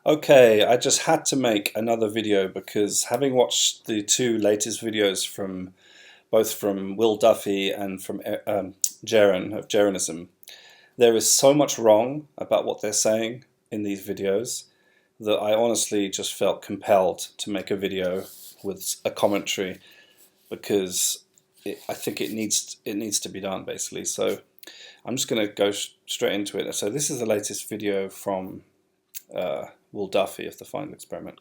Okay, I just had to make another video because having watched the two latest videos from both from Will Duffy and from Jeran of Jeranism, there is so much wrong about what they're saying in these videos that I honestly just felt compelled to make a video with a commentary because I think it needs to be done basically. So I'm just going to go straight into it. So this is the latest video from Will Duffy of the final experiment.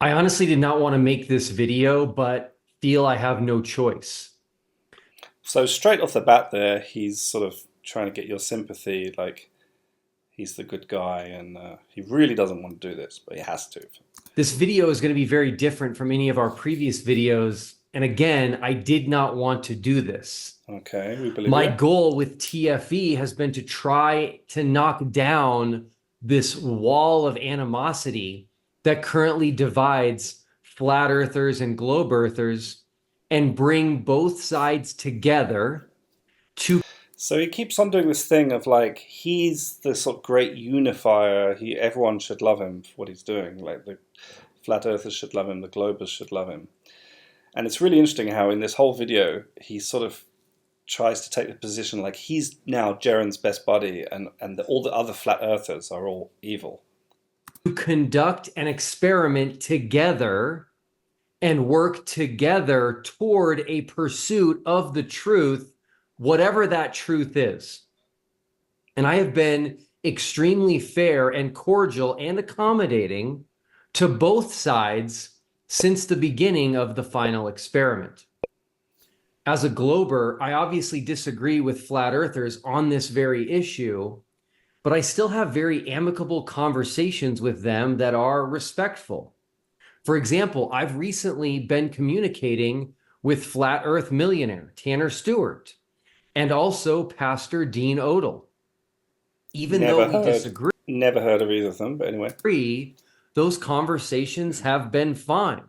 I honestly did not want to make this video, but feel I have no choice. So straight off the bat there, he's sort of trying to get your sympathy, like he's the good guy, and he really doesn't want to do this, but he has to. This video is going to be very different from any of our previous videos. And again, I did not want to do this. Okay, we believe My you. goal with TFE has been to try to knock down this wall of animosity that currently divides flat earthers and globe earthers and bring both sides together to. So he keeps on doing this thing of like he's the sort of great unifier. Everyone should love him for what he's doing. Like the flat earthers should love him, the globers should love him. And it's really interesting how in this whole video he sort of tries to take the position like he's now Jeran's best buddy, and all the other flat earthers are all evil. To conduct an experiment together and work together toward a pursuit of the truth, whatever that truth is. And I have been extremely fair and cordial and accommodating to both sides since the beginning of the final experiment. As a glober, I obviously disagree with flat earthers on this very issue, but I still have very amicable conversations with them that are respectful. For example, I've recently been communicating with flat earth millionaire Tanner Stewart and also Pastor Dean Odell. Even though we disagree, Never heard of either of them, but anyway. those conversations have been fine.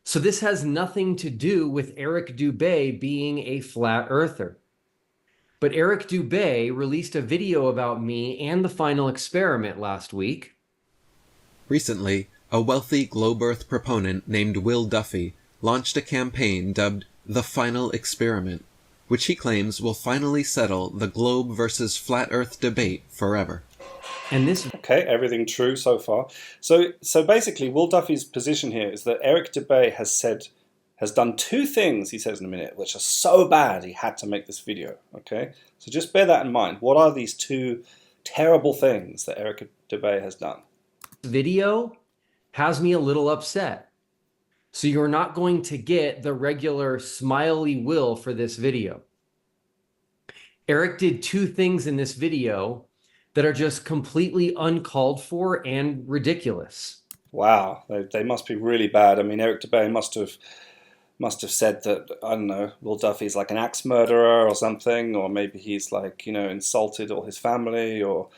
So this has nothing to do with Eric Dubay being a flat earther. But Eric Dubay released a video about me and the final experiment last week. Recently, a wealthy globe Earth proponent named Will Duffy launched a campaign dubbed The Final Experiment, which he claims will finally settle the globe versus flat Earth debate forever. And this Okay, everything true so far. So basically, Will Duffy's position here is that Eric Dubay has done two things, he says in a minute, which are so bad he had to make this video. Okay, so just bear that in mind. What are these two terrible things that Eric Dubay has done? video has me a little upset. So you're not going to get the regular smiley Will for this video. Eric did two things in this video that are just completely uncalled for and ridiculous. Wow, they must be really bad. I mean, Eric Dubay must have said that, I don't know, Will Duffy's like an axe murderer or something, or maybe he's like, insulted all his family, or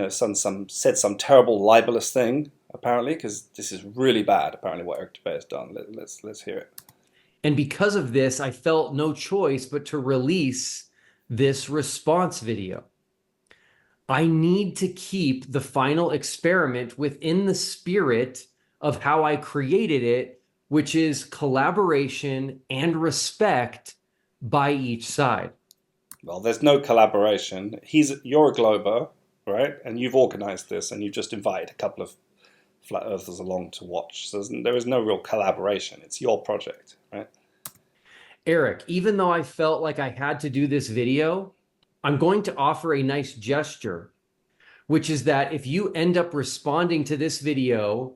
said some terrible libelous thing, apparently, because this is really bad, apparently, what Eric Dubay has done. Let's hear it. And because of this, I felt no choice but to release this response video. I need to keep the final experiment within the spirit of how I created it, which is collaboration and respect by each side. Well, there's no collaboration. You're a glober, right? And you've organized this, and you've just invited a couple of flat earthers along to watch. So there is no real collaboration. It's your project, right? Eric, even though I felt like I had to do this video, I'm going to offer a nice gesture, which is that if you end up responding to this video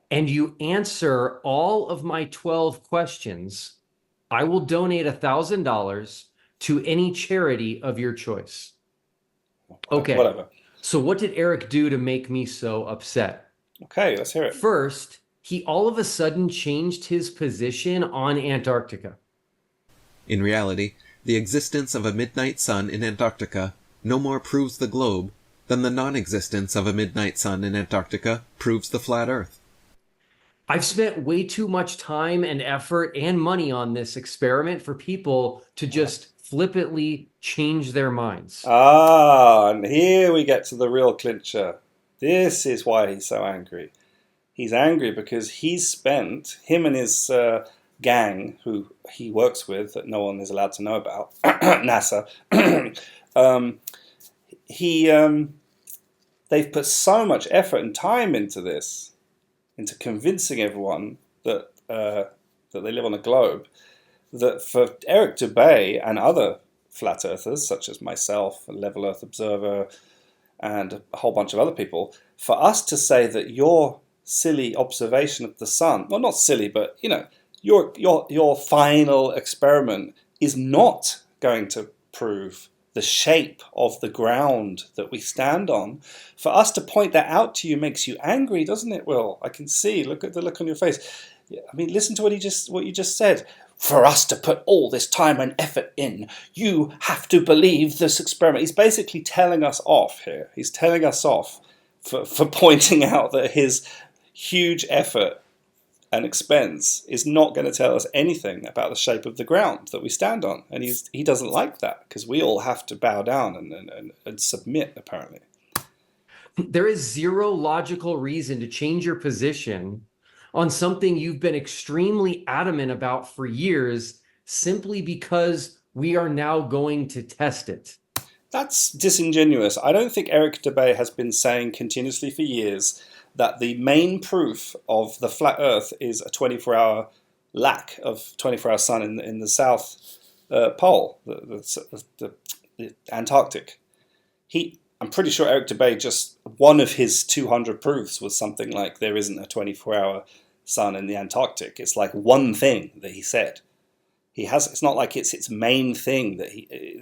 and you answer all of my 12 questions, I will donate $1,000 to any charity of your choice. Okay. Whatever. So what did Eric do to make me so upset? Okay, let's hear it. First, he all of a sudden changed his position on Antarctica. In reality, the existence of a midnight sun in Antarctica no more proves the globe than the non-existence of a midnight sun in Antarctica proves the flat Earth. I've spent way too much time and effort and money on this experiment for people to just flippantly change their minds. Ah, and here we get to the real clincher. This is why he's so angry. He's angry because he's spent, him and his gang, who he works with, that no one is allowed to know about, NASA, they've put so much effort and time into this, into convincing everyone that that they live on a globe, that for Eric Dubay and other flat earthers, such as myself, a Level Earth Observer, and a whole bunch of other people, for us to say that your silly observation of the sun, well, not silly, but your final experiment is not going to prove the shape of the ground that we stand on. For us to point that out to you makes you angry, doesn't it, Will? I can see. Look at the look on your face. I mean, listen to what you just said. For us to put all this time and effort in, you have to believe this experiment. He's basically telling us off here. He's telling us off for pointing out that his huge effort and expense is not going to tell us anything about the shape of the ground that we stand on. And he doesn't like that, because we all have to bow down and submit, apparently. There is zero logical reason to change your position on something you've been extremely adamant about for years, simply because we are now going to test it. That's disingenuous. I don't think Eric Dubay has been saying continuously for years that the main proof of the flat Earth is a 24-hour lack of 24-hour sun in the South Pole, the Antarctic. I'm pretty sure Eric Dubay, just one of his 200 proofs was something like there isn't a 24-hour sun in the Antarctic. It's like one thing that he said. It's not like it's its main thing that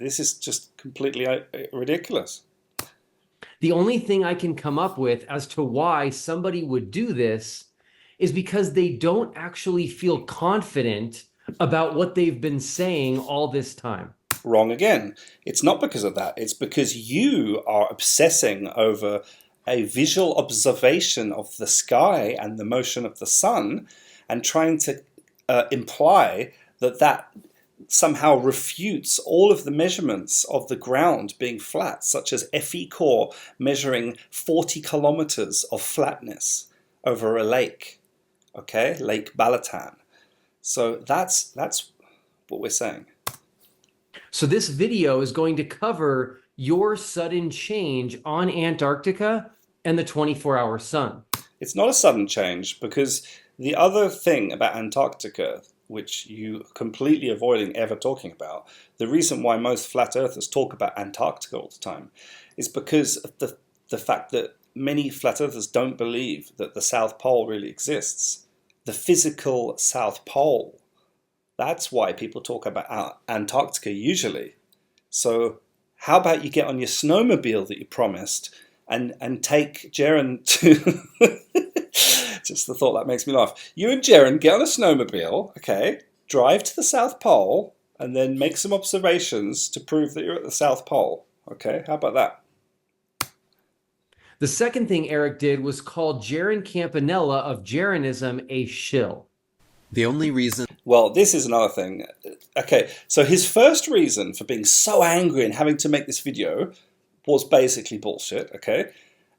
this is just completely ridiculous. The only thing I can come up with as to why somebody would do this is because they don't actually feel confident about what they've been saying all this time. Wrong again. It's not because of that. It's because you are obsessing over a visual observation of the sky and the motion of the sun, and trying to imply that somehow refutes all of the measurements of the ground being flat, such as FE Core measuring 40 kilometers of flatness over a lake, okay, Lake Balaton. So that's what we're saying. So this video is going to cover your sudden change on Antarctica and the 24-hour sun. It's not a sudden change, because the other thing about Antarctica, which you completely avoiding ever talking about, the reason why most flat earthers talk about Antarctica all the time is because of the fact that many flat earthers don't believe that the South Pole really exists. The physical South Pole. That's why people talk about Antarctica usually. So how about you get on your snowmobile that you promised and take Jeran to... Just the thought that makes me laugh. You and Jeran get on a snowmobile, okay, drive to the South Pole, and then make some observations to prove that you're at the South Pole. Okay, how about that? The second thing Eric did was call Jeran Campanella of Jeranism a shill. The only reason... Well, this is another thing. Okay, so his first reason for being so angry and having to make this video was basically bullshit, okay?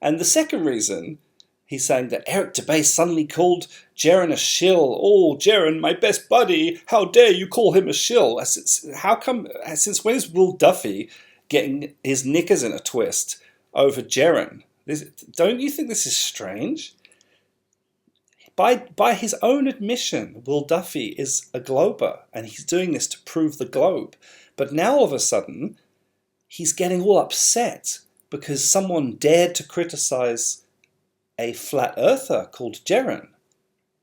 And the second reason, he's saying that Eric Dubay suddenly called Jeran a shill. Oh, Jeran, my best buddy, how dare you call him a shill? How come, since when is Will Duffy getting his knickers in a twist over Jeran? Don't you think this is strange? By his own admission, Will Duffy is a glober, and he's doing this to prove the globe. But now all of a sudden, he's getting all upset because someone dared to criticize a flat earther called Jeran.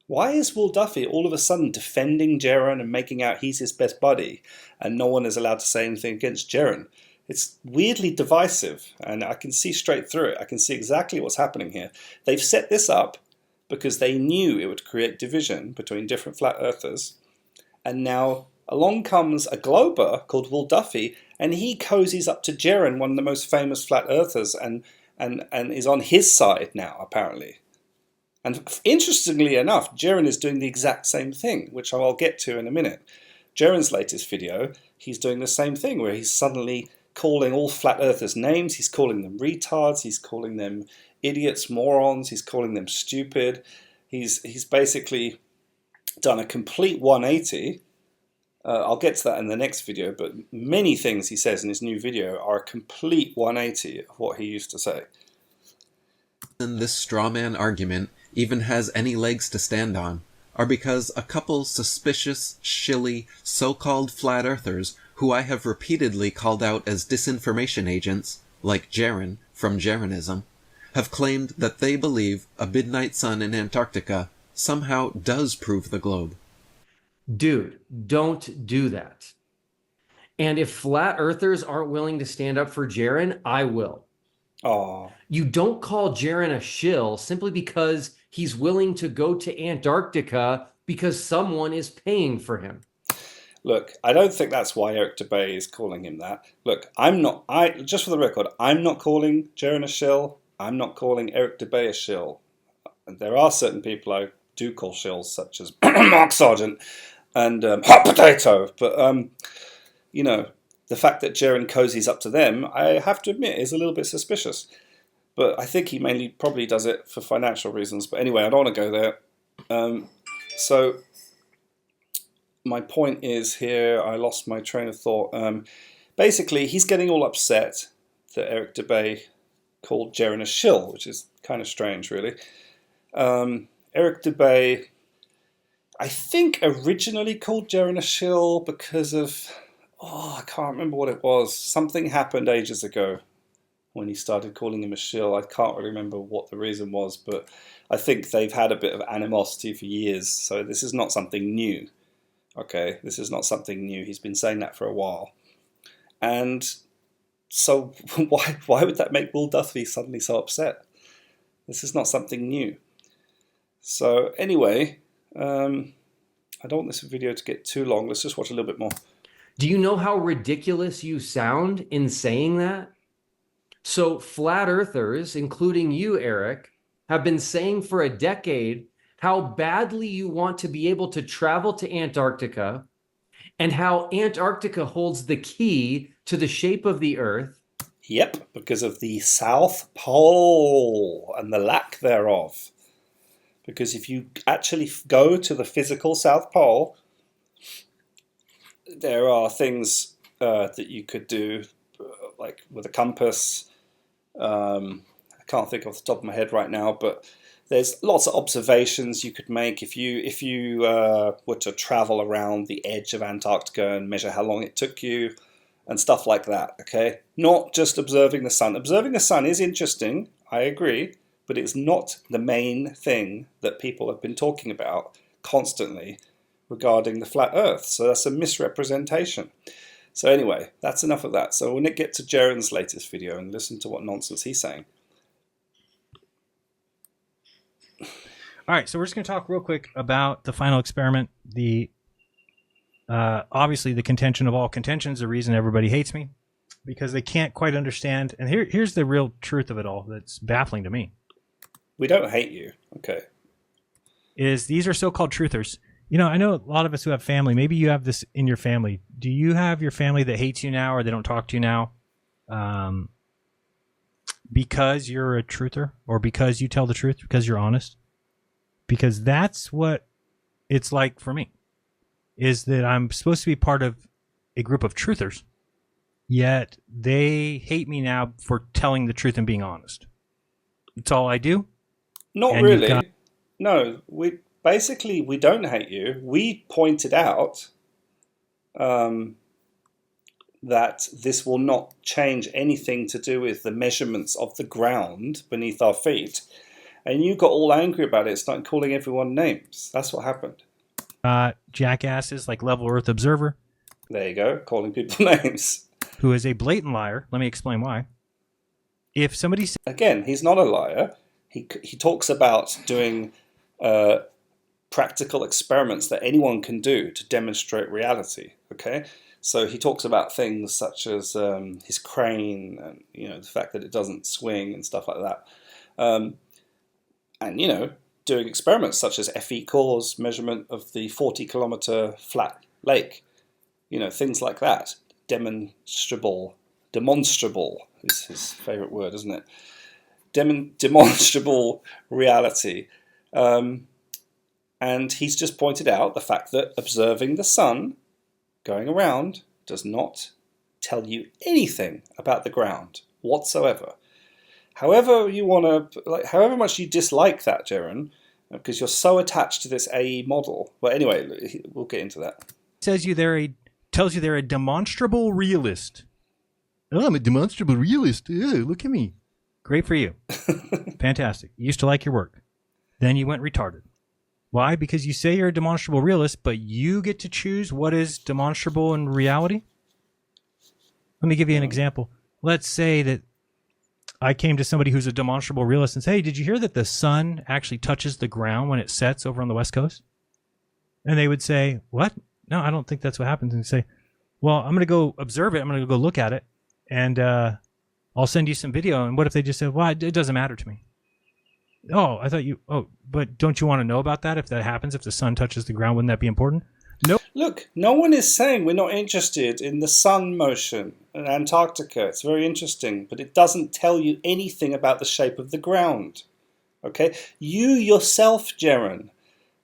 Why is Will Duffy all of a sudden defending Jeran and making out he's his best buddy, and no one is allowed to say anything against Jeran? It's weirdly divisive, and I can see straight through it. I can see exactly what's happening here. They've set this up because they knew it would create division between different flat earthers. And now along comes a glober called Will Duffy, and he cozies up to Jeran, one of the most famous flat earthers, and is on his side now, apparently. And interestingly enough, Jeran is doing the exact same thing, which I'll get to in a minute. Jeran's latest video, he's doing the same thing, where he's suddenly calling all flat earthers names. He's calling them retards. He's calling them idiots, morons. He's calling them stupid. He's basically done a complete 180. I'll get to that in the next video, but many things he says in his new video are a complete 180 of what he used to say. And this straw man argument even has any legs to stand on are because a couple suspicious, shilly, so-called flat earthers who I have repeatedly called out as disinformation agents, like Jeran from Jeranism, have claimed that they believe a midnight sun in Antarctica somehow does prove the globe. Dude, don't do that. And if flat earthers aren't willing to stand up for Jeran, I will. Oh, You don't call Jeran a shill simply because he's willing to go to Antarctica because someone is paying for him. look, I don't think that's why Eric DeBay is calling him that. Look, just for the record, I'm not calling Jeran a shill. I'm not calling Eric DeBay a shill. There are certain people I do call shills, such as Mark Sargent and Hot Potato. But, you know, the fact that Jeran cozies up to them, I have to admit, is a little bit suspicious. But I think he mainly probably does it for financial reasons. But anyway, I don't want to go there. So my point is here, I lost my train of thought. Basically, he's getting all upset that Eric DeBay called Jeran a shill, which is kind of strange, really. Eric DeBay, I think, originally called Jeran a shill because of, I can't remember what it was. Something happened ages ago when he started calling him a shill. I can't really remember what the reason was, but I think they've had a bit of animosity for years, so this is not something new. Okay, this is not something new. He's been saying that for a while. And so why would that make Will Duffy suddenly so upset? This is not something new. So anyway, I don't want this video to get too long. Let's just watch a little bit more. Do you know how ridiculous you sound in saying that? So flat earthers, including you, Eric, have been saying for a decade how badly you want to be able to travel to Antarctica and how Antarctica holds the key to the shape of the Earth. Yep, because of the South Pole and the lack thereof. Because if you actually go to the physical South Pole, there are things that you could do, like with a compass. I can't think off the top of my head right now, but there's lots of observations you could make if you were to travel around the edge of Antarctica and measure how long it took you and stuff like that, okay? Not just observing the sun. Observing the sun is interesting, I agree, but it's not the main thing that people have been talking about constantly regarding the flat Earth. So that's a misrepresentation. So anyway, that's enough of that. So we'll get to Jeran's latest video and listen to what nonsense he's saying. All right, so we're just going to talk real quick about the final experiment. Obviously, the contention of all contentions, the reason everybody hates me, because they can't quite understand. And here's the real truth of it all that's baffling to me. We don't hate you, okay? Is these are so-called truthers. You know, I know a lot of us who have family. Maybe you have this in your family. Do you have your family that hates you now or they don't talk to you now because you're a truther or because you tell the truth, because you're honest? Because that's what it's like for me, is that I'm supposed to be part of a group of truthers, yet they hate me now for telling the truth and being honest. It's all I do. Not and really. No, we don't hate you. We pointed out that this will not change anything to do with the measurements of the ground beneath our feet. And you got all angry about it, started calling everyone names. That's what happened. Jackasses like Level Earth Observer. There you go, calling people names. Who is a blatant liar. Let me explain why. If somebody... Again, he's not a liar. He talks about doing practical experiments that anyone can do to demonstrate reality, okay? So he talks about things such as his crane and, the fact that it doesn't swing and stuff like that. And, doing experiments such as F=, measurement of the 40-kilometer flat lake. Things like that. Demonstrable is his favorite word, isn't it? demonstrable reality. And he's just pointed out the fact that observing the sun going around does not tell you anything about the ground whatsoever. However you want to, like, however much you dislike that, Jeran, because you're so attached to this AE model. Well, anyway, we'll get into that. Tells you they're a demonstrable realist. Oh, I'm a demonstrable realist. Oh, look at me. Great for you. Fantastic. You used to like your work. Then you went retarded. Why? Because you say you're a demonstrable realist, but you get to choose what is demonstrable in reality? Let me give you an example. Let's say that I came to somebody who's a demonstrable realist and say, hey, did you hear that the sun actually touches the ground when it sets over on the West Coast? And they would say, what? No, I don't think that's what happens. And say, well, I'm going to go observe it. I'm going to go look at it. And I'll send you some video. And what if they just said, well, it doesn't matter to me? Oh, but don't you want to know about that? If that happens, if the sun touches the ground, wouldn't that be important? Nope. Look, no one is saying we're not interested in the sun motion in Antarctica. It's very interesting, but it doesn't tell you anything about the shape of the ground. Okay? You yourself, Jeran,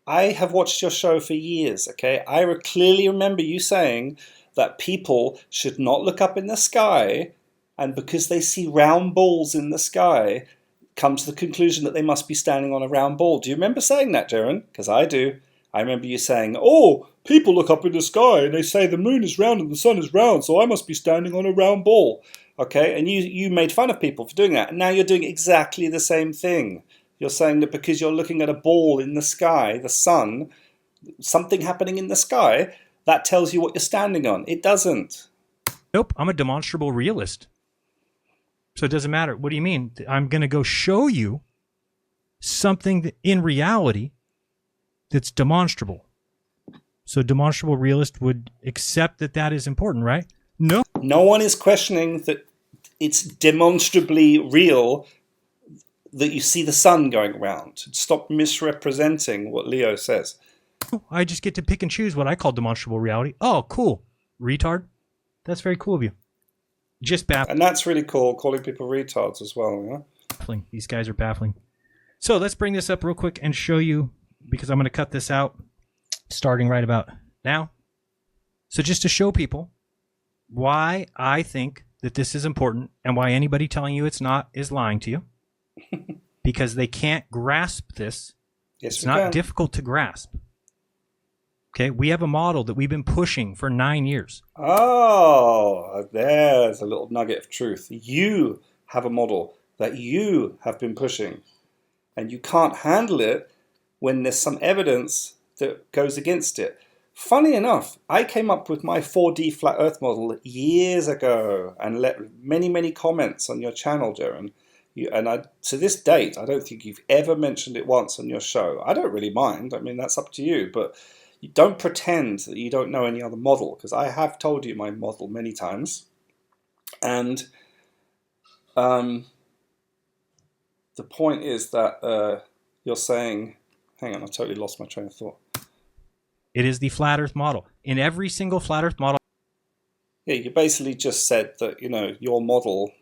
I have watched your show for years, okay? I clearly remember you saying that people should not look up in the sky, and because they see round balls in the sky, come to the conclusion that they must be standing on a round ball. Do you remember saying that, Jeran? Because I do. I remember you saying, oh, people look up in the sky and they say the moon is round and the sun is round, so I must be standing on a round ball. Okay, and you made fun of people for doing that, and now you're doing exactly the same thing. You're saying that because you're looking at a ball in the sky, the sun, something happening in the sky, that tells you what you're standing on. It doesn't. Nope, I'm a demonstrable realist. So it doesn't matter. What do you mean? I'm going to go show you something that in reality that's demonstrable. So demonstrable realist would accept that that is important, right? No. No one is questioning that it's demonstrably real that you see the sun going around. Stop misrepresenting what Leo says. I just get to pick and choose what I call demonstrable reality. Oh, cool. Retard. That's very cool of you. Just baffling. And that's really cool, calling people retards as well. Yeah? Baffling. These guys are baffling. So let's bring this up real quick and show you, because I'm going to cut this out starting right about now. So just to show people why I think that this is important and why anybody telling you it's not is lying to you. Because they can't grasp this. Yes, it's not difficult to grasp. Okay, we have a model that we've been pushing for 9 years. Oh, there's a little nugget of truth. You have a model that you have been pushing, and you can't handle it when there's some evidence that goes against it. Funny enough, I came up with my 4D flat Earth model years ago and let many comments on your channel, Jeran. To this date, I don't think you've ever mentioned it once on your show. I don't really mind. I mean, that's up to you, but you don't pretend that you don't know any other model, because I have told you my model many times. And the point is that you're saying, hang on, I totally lost my train of thought. It is the flat Earth model. In every single flat Earth model. Yeah, you basically just said that, your model...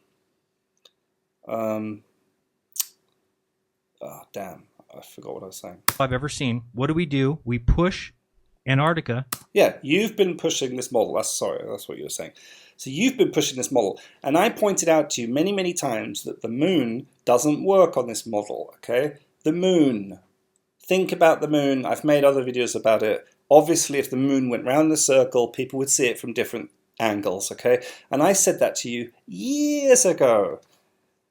damn, I forgot what I was saying. I've ever seen. What do? We push Antarctica. Yeah, you've been pushing this model. That's what you were saying. So you've been pushing this model, and I pointed out to you many times that the moon doesn't work on this model, okay? The moon. Think about the moon. I've made other videos about it. Obviously, if the moon went round the circle, people would see it from different angles, okay? And I said that to you years ago.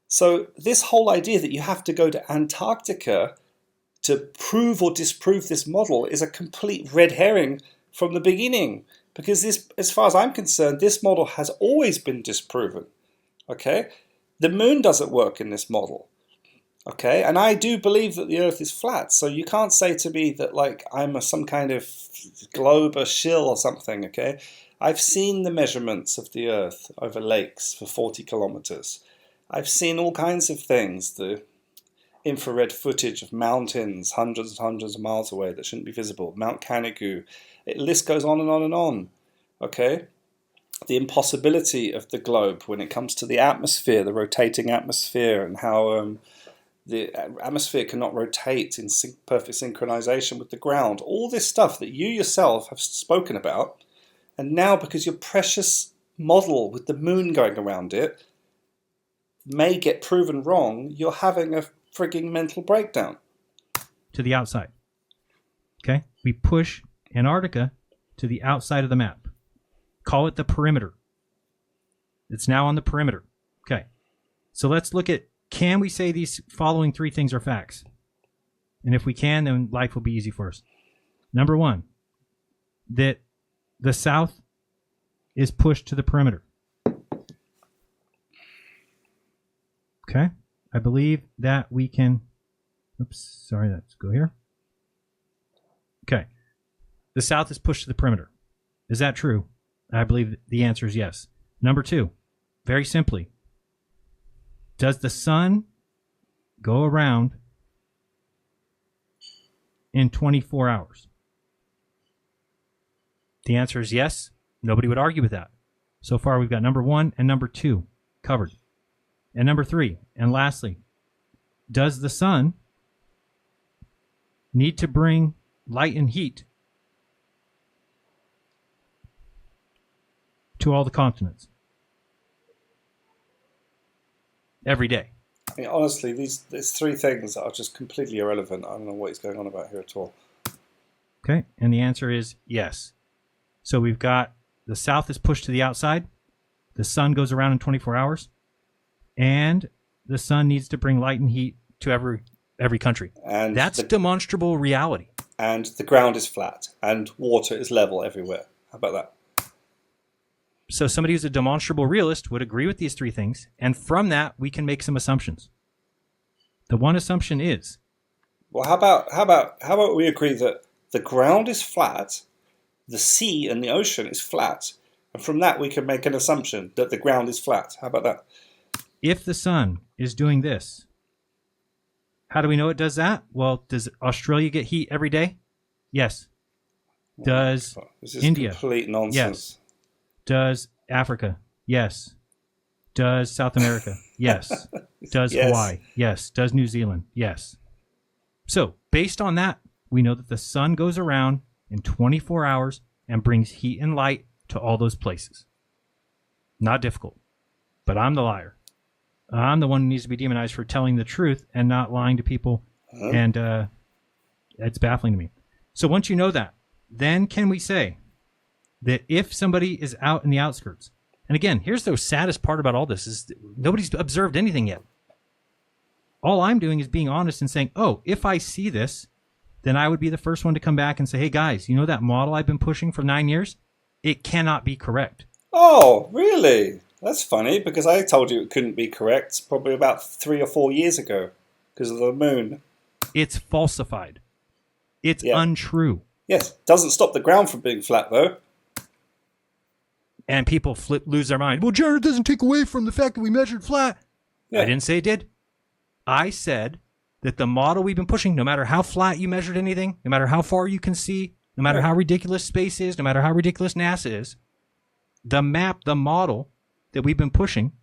So this whole idea that you have to go to Antarctica to prove or disprove this model is a complete red herring from the beginning. Because this, as far as I'm concerned, this model has always been disproven. Okay? The moon doesn't work in this model. Okay? And I do believe that the Earth is flat. So you can't say to me that like I'm some kind of globe or shill or something. Okay? I've seen the measurements of the Earth over lakes for 40 kilometers. I've seen all kinds of things, the infrared footage of mountains hundreds and hundreds of miles away that shouldn't be visible, Mount Canigou. The list goes on and on and on, okay? the impossibility of the globe when it comes to the atmosphere, the rotating atmosphere, and how the atmosphere cannot rotate in perfect synchronization with the ground. All this stuff that you yourself have spoken about, and now because your precious model with the moon going around it may get proven wrong, you're having a frigging mental breakdown. To the outside. Okay? We push Antarctica to the outside of the map. Call it the perimeter. It's now on the perimeter. Okay. So let's look at, can we say these following three things are facts? And if we can, then life will be easy for us. Number one, that the South is pushed to the perimeter. Okay. I believe that we can, oops, sorry, let's go here. Okay. The South is pushed to the perimeter. Is that true? I believe the answer is yes. Number two, very simply, does the sun go around in 24 hours? The answer is yes. Nobody would argue with that. So far, we've got number one and number two covered. And number three, and lastly, does the sun need to bring light and heat to all the continents every day? I mean, honestly, there's three things that are just completely irrelevant. I don't know what he's going on about here at all. Okay, and the answer is yes. So we've got the South is pushed to the outside, the sun goes around in 24 hours, and the sun needs to bring light and heat to every country. And that's demonstrable reality. And the ground is flat, and water is level everywhere. How about that? So somebody who's a demonstrable realist would agree with these three things, and from that we can make some assumptions. The one assumption is, well, how about we agree that the ground is flat, the sea and the ocean is flat, and from that we can make an assumption that the ground is flat. How about that? If the sun is doing this, how do we know it does that? Well, does Australia get heat every day? Yes. Does this is India? Complete nonsense. Yes. Does Africa? Yes. Does South America? Yes. Does Yes. Hawaii? Yes. Does New Zealand? Yes. So, based on that, we know that the sun goes around in 24 hours and brings heat and light to all those places. Not difficult. But I'm the liar. I'm the one who needs to be demonized for telling the truth and not lying to people. And it's baffling to me. So once you know that, then can we say that if somebody is out in the outskirts, and again, here's the saddest part about all this is nobody's observed anything yet. All I'm doing is being honest and saying, oh, if I see this, then I would be the first one to come back and say, hey guys, you know that model I've been pushing for 9 years? It cannot be correct. Oh, really? That's funny, because I told you it couldn't be correct probably about 3 or 4 years ago because of the moon. It's falsified. It's untrue. Yes, doesn't stop the ground from being flat, though. And people lose their mind. Well, Jared, doesn't take away from the fact that we measured flat. Yeah. I didn't say it did. I said that the model we've been pushing, no matter how flat you measured anything, no matter how far you can see, no matter how ridiculous space is, no matter how ridiculous NASA is, the map, the model that we've been pushing,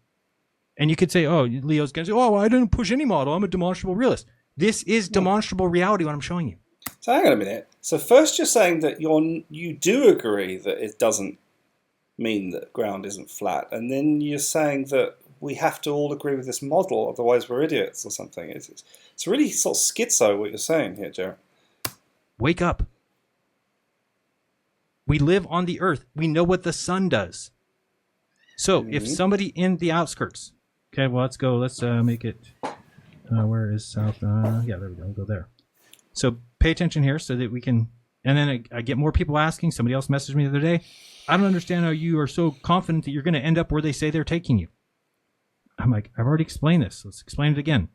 and you could say, oh, Leo's going to say, oh, I didn't push any model. I'm a demonstrable realist. This is demonstrable reality, what I'm showing you. So hang on a minute. So first you're saying that you do agree that it doesn't mean that ground isn't flat, and then you're saying that we have to all agree with this model, otherwise we're idiots or something. It's really sort of schizo what you're saying here, Jeran. Wake up. We live on the earth. We know what the sun does. So if somebody in the outskirts, okay, well, let's go. Let's make it, where is South? Yeah, there we go. We'll go there. So pay attention here so that we can, and then I get more people asking. Somebody else messaged me the other day. I don't understand how you are so confident that you're going to end up where they say they're taking you. I'm like, I've already explained this. Let's explain it again.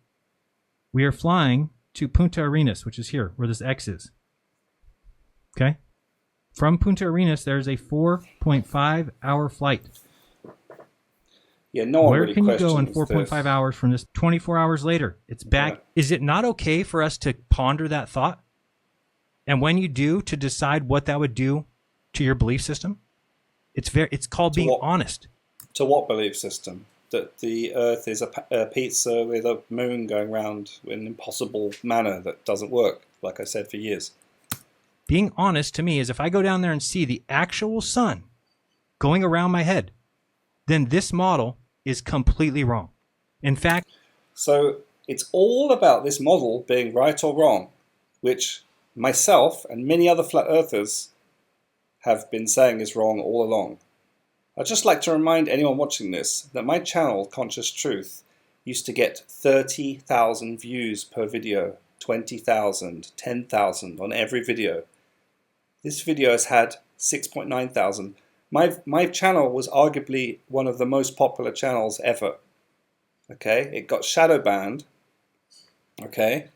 We are flying to Punta Arenas, which is here, where this X is. Okay? From Punta Arenas, there's a 4.5 hour flight. Yeah, no one Where really can you go in questions 4.5 this. hours from this? 24 hours later, it's back. Yeah. Is it not okay for us to ponder that thought? And when you do, to decide what that would do to your belief system? It's called being honest. To what belief system? That the Earth is a pizza with a moon going around in an impossible manner that doesn't work, like I said for years. Being honest to me is if I go down there and see the actual sun going around my head, then this model is completely wrong. In fact, so it's all about this model being right or wrong, which myself and many other flat earthers have been saying is wrong all along. I'd just like to remind anyone watching this that my channel, Conscious Truth, used to get 30,000 views per video, 20,000, 10,000 on every video. This video has had 6.9 thousand. My channel was arguably one of the most popular channels ever. Okay, it got shadow banned. Okay,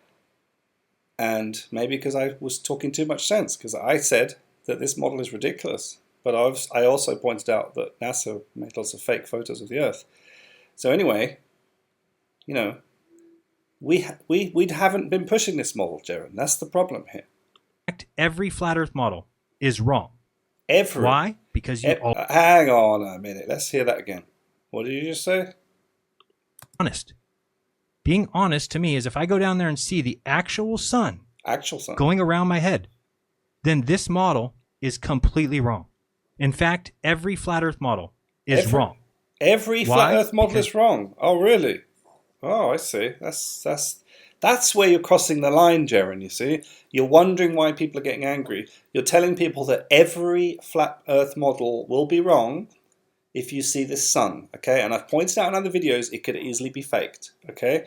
and maybe because I was talking too much sense, because I said that this model is ridiculous. But I also pointed out that NASA made lots of fake photos of the Earth. So anyway, you know, we haven't been pushing this model, Jeran. That's the problem here. Every flat Earth model is wrong. Every. Why? Because you all hang on a minute. Let's hear that again. What did you just say? Honest. Being honest to me is if I go down there and see the actual sun going around my head, then this model is completely wrong. In fact, every flat Earth model is wrong. Every flat Earth model is wrong. Oh, really? Oh, I see. That's where you're crossing the line, Jeran, you see. You're wondering why people are getting angry. You're telling people that every flat Earth model will be wrong if you see the sun, okay? And I've pointed out in other videos it could easily be faked, okay?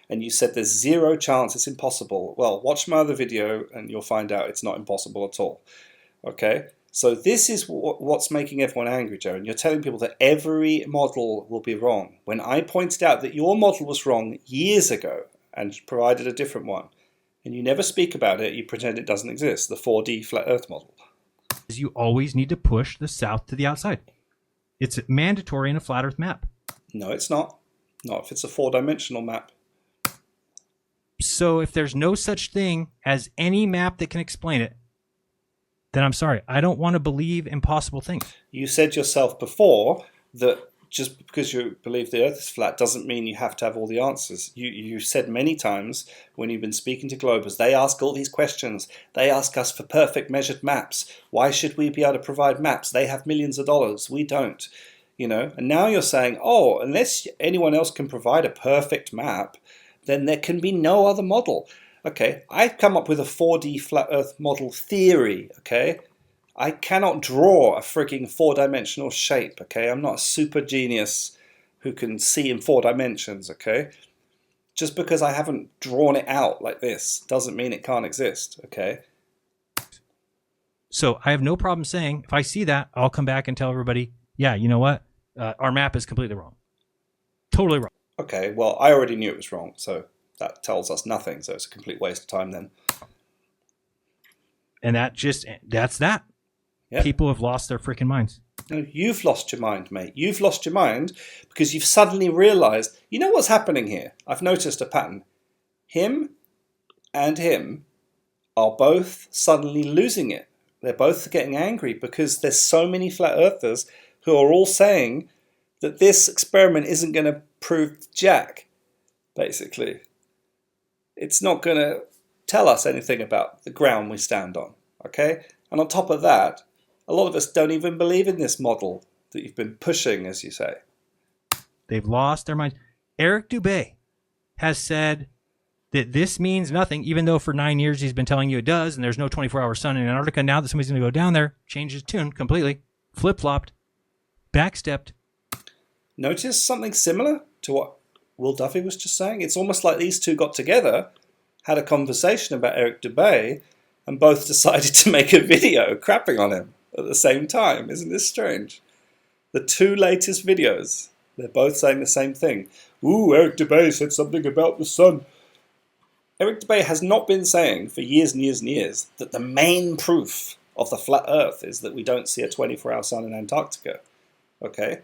And you said there's zero chance, it's impossible. Well, watch my other video and you'll find out it's not impossible at all, okay? So this is what's making everyone angry, Jeran. You're telling people that every model will be wrong. When I pointed out that your model was wrong years ago and provided a different one, and you never speak about it, you pretend it doesn't exist, the 4D flat Earth model. You always need to push the south to the outside. It's mandatory in a flat Earth map. No, it's not. Not if it's a 4-dimensional map. So if there's no such thing as any map that can explain it, then I'm sorry, I don't want to believe impossible things. You said yourself before that just because you believe the Earth is flat doesn't mean you have to have all the answers. You've said many times when you've been speaking to Globers, they ask all these questions. They ask us for perfect measured maps. Why should we be able to provide maps? They have millions of dollars. We don't. You know. And now you're saying, oh, unless anyone else can provide a perfect map, then there can be no other model. Okay, I've come up with a 4D flat Earth model theory, okay? I cannot draw a frigging 4-dimensional shape, okay? I'm not a super genius who can see in 4 dimensions, okay? Just because I haven't drawn it out like this doesn't mean it can't exist, okay? So I have no problem saying, if I see that, I'll come back and tell everybody, yeah, you know what? Our map is completely wrong. Totally wrong. Okay, well, I already knew it was wrong, so that tells us nothing, so it's a complete waste of time then. And that's that. Yep. People have lost their freaking minds. No, you've lost your mind, mate. You've lost your mind because you've suddenly realized, you know what's happening here? I've noticed a pattern. Him and him are both suddenly losing it. They're both getting angry because there's so many flat earthers who are all saying that this experiment isn't going to prove jack, basically. It's not going to tell us anything about the ground we stand on, okay? And on top of that, a lot of us don't even believe in this model that you've been pushing, as you say. They've lost their minds. Eric Dubay has said that this means nothing, even though for 9 years he's been telling you it does, and there's no 24-hour sun in Antarctica. Now that somebody's going to go down there, change his tune completely, flip-flopped, backstepped. Notice something similar to what Will Duffy was just saying? It's almost like these two got together, had a conversation about Eric Dubay, and both decided to make a video crapping on him at the same time. Isn't this strange? The two latest videos, they're both saying the same thing. Ooh, Eric Dubay said something about the sun. Eric Dubay has not been saying for years and years and years that the main proof of the flat Earth is that we don't see a 24-hour sun in Antarctica. Okay?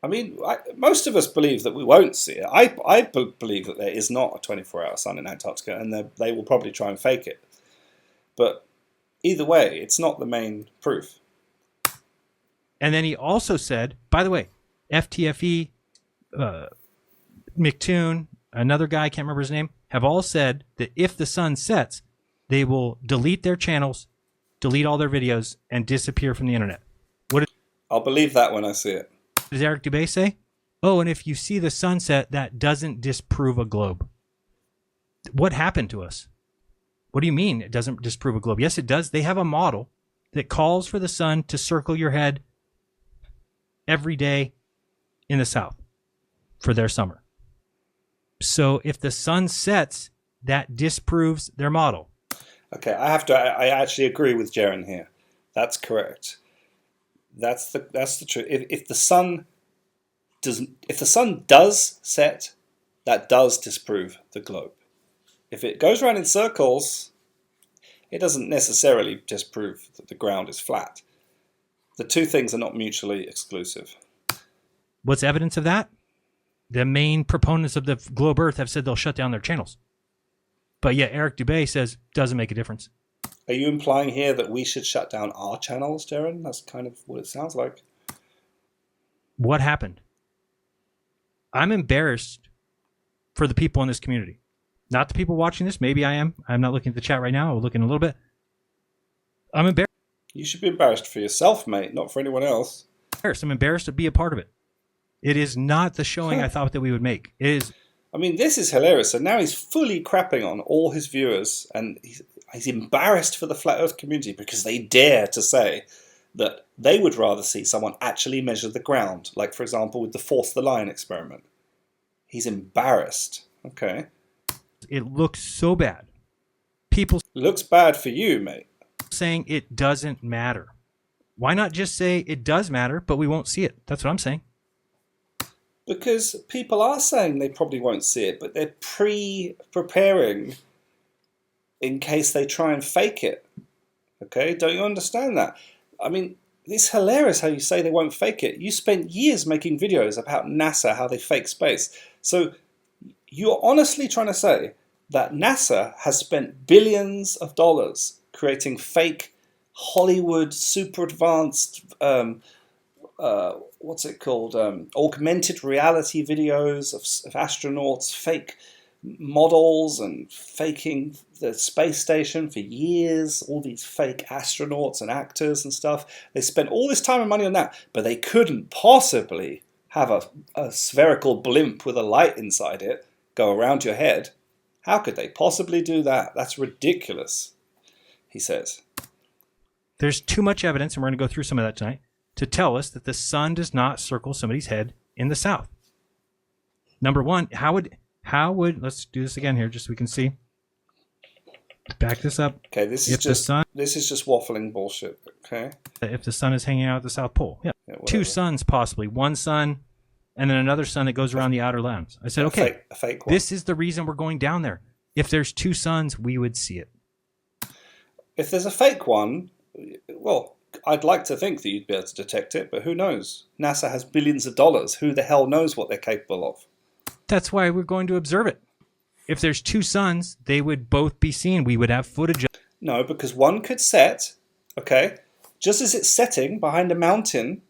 I mean, most of us believe that we won't see it. I believe that there is not a 24-hour sun in Antarctica, and they will probably try and fake it. But either way, it's not the main proof. And then he also said, by the way, FTFE, McToon, another guy, I can't remember his name, have all said that if the sun sets, they will delete their channels, delete all their videos, and disappear from the internet. I'll believe that when I see it. Does Eric Dubay say? Oh, and if you see the sunset, that doesn't disprove a globe. What happened to us? What do you mean it doesn't disprove a globe? Yes, it does. They have a model that calls for the sun to circle your head every day in the south for their summer. So if the sun sets, that disproves their model. Okay, I actually agree with Jeran here. That's correct. That's the truth. If the sun does set, that does disprove the globe. If it goes around in circles, it doesn't necessarily disprove that the ground is flat. The two things are not mutually exclusive. What's evidence of that? The main proponents of the globe Earth have said they'll shut down their channels. But yet Eric Dubay says doesn't make a difference. Are you implying here that we should shut down our channels, Jeran? That's kind of what it sounds like. What happened? I'm embarrassed for the people in this community. Not the people watching this. Maybe I am. I'm not looking at the chat right now. I'll look in a little bit. I'm embarrassed. You should be embarrassed for yourself, mate, not for anyone else. I'm embarrassed to be a part of it. It is not the showing I thought that we would make. It is. I mean, this is hilarious. So now he's fully crapping on all his viewers, and he's embarrassed for the Flat Earth community because they dare to say that they would rather see someone actually measure the ground, like, for example, with the Force the Line experiment. He's embarrassed. Okay. It looks so bad. People looks bad for you, mate. Saying it doesn't matter. Why not just say it does matter, but we won't see it? That's what I'm saying. Because people are saying they probably won't see it, but they're preparing in case they try and fake it. Okay, don't you understand that? I mean, it's hilarious how you say they won't fake it. You spent years making videos about NASA, how they fake space. So you're honestly trying to say that NASA has spent billions of dollars creating fake Hollywood super advanced what's it called? Augmented reality videos of astronauts, fake models, and faking the space station for years. All these fake astronauts and actors and stuff. They spent all this time and money on that, but they couldn't possibly have a spherical blimp with a light inside it go around your head. How could they possibly do that? That's ridiculous, he says. There's too much evidence, and we're going to go through some of that tonight, to tell us that the sun does not circle somebody's head in the south. Number one, how would let's do this again here just so we can see. Back this up. Okay, this is just waffling bullshit. Okay. If the sun is hanging out at the South Pole. Yeah. Two suns possibly. One sun and then another sun that goes around the outer lands. I said, okay, a fake one. This is the reason we're going down there. If there's two suns, we would see it. If there's a fake one, well, I'd like to think that you'd be able to detect it, but who knows? NASA has billions of dollars. Who the hell knows what they're capable of? That's why we're going to observe it. If there's two suns, they would both be seen. We would have footage. No, because one could set, okay, just as it's setting behind a mountain,